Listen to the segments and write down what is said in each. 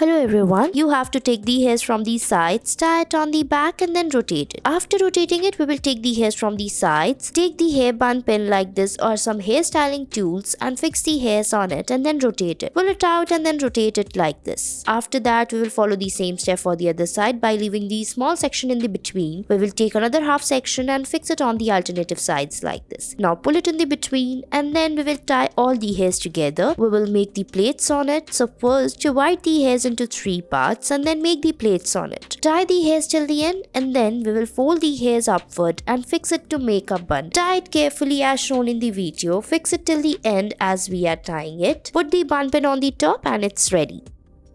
Hello everyone, you have to take the hairs from the sides, tie it on the back and then rotate it. After rotating it, we will take the hairs from the sides, take the hair bun pin like this or some hairstyling tools and fix the hairs on it and then rotate it. Pull it out and then rotate it like this. After that, we will follow the same step for the other side by leaving the small section in the between. We will take another half section and fix it on the alternative sides like this. Now pull it in the between and then we will tie all the hairs together. We will make the plaits on it. So first, divide the hairs into 3 parts and then make the plaits on it. Tie the hairs till the end and then we will fold the hairs upward and fix it to make a bun. Tie it carefully as shown in the video. Fix it till the end as we are tying it. Put the bun pin on the top and it's ready.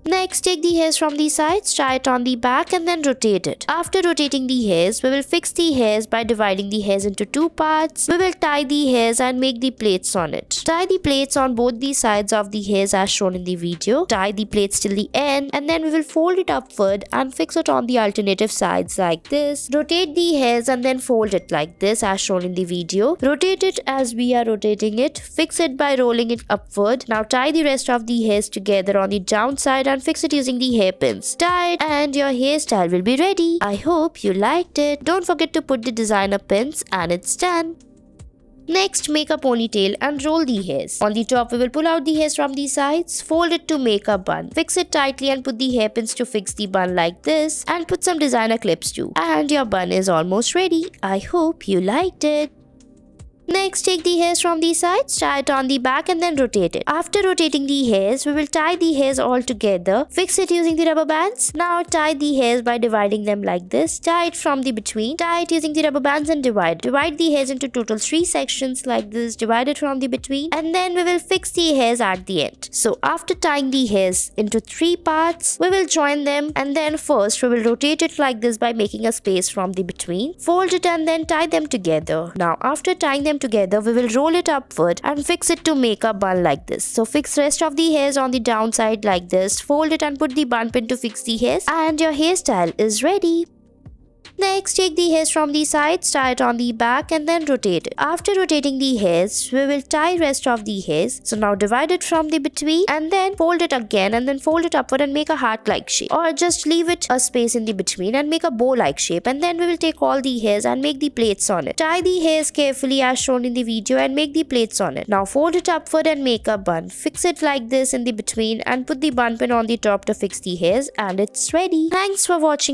Next, take the hairs from the sides, tie it on the back and then rotate it. After rotating the hairs, we will fix the hairs by dividing the hairs into 2 parts. We will tie the hairs and make the plaits on it. Tie the plaits on both the sides of the hairs as shown in the video. Tie the plaits till the end and then we will fold it upward and fix it on the alternative sides like this. Rotate the hairs and then fold it like this as shown in the video. Rotate it as we are rotating it. Fix it by rolling it upward. Now tie the rest of the hairs together on the downside and fix it using the hairpins. Tie it and your hairstyle will be ready. I hope you liked it. Don't forget to put the designer pins and it's done. Next, make a ponytail and roll the hairs. On the top, we will pull out the hairs from the sides, fold it to make a bun. Fix it tightly and put the hairpins to fix the bun like this and put some designer clips too. And your bun is almost ready. I hope you liked it. Next, take the hairs from the sides, tie it on the back and then rotate it. After rotating the hairs, we will tie the hairs all together. Fix it using the rubber bands. Now tie the hairs by dividing them like this. Tie it from the between. Tie it using the rubber bands and divide. Divide the hairs into total 3 sections like this. Divide it from the between. And then we will fix the hairs at the end. So after tying the hairs into 3 parts, we will join them. And then first, we will rotate it like this by making a space from the between. Fold it and then tie them together. Now after tying them together, we will roll it upward and fix it to make a bun like this. So fix rest of the hairs on the downside like this. Fold it and put the bun pin to fix the hairs and your hairstyle is ready. Next, take the hairs from the sides, tie it on the back and then rotate it. After rotating the hairs, we will tie rest of the hairs. So now divide it from the between and then fold it again and then fold it upward and make a heart-like shape. Or just leave it a space in the between and make a bow-like shape. And then we will take all the hairs and make the plaits on it. Tie the hairs carefully as shown in the video and make the plaits on it. Now fold it upward and make a bun. Fix it like this in the between and put the bun pin on the top to fix the hairs and it's ready. Thanks for watching.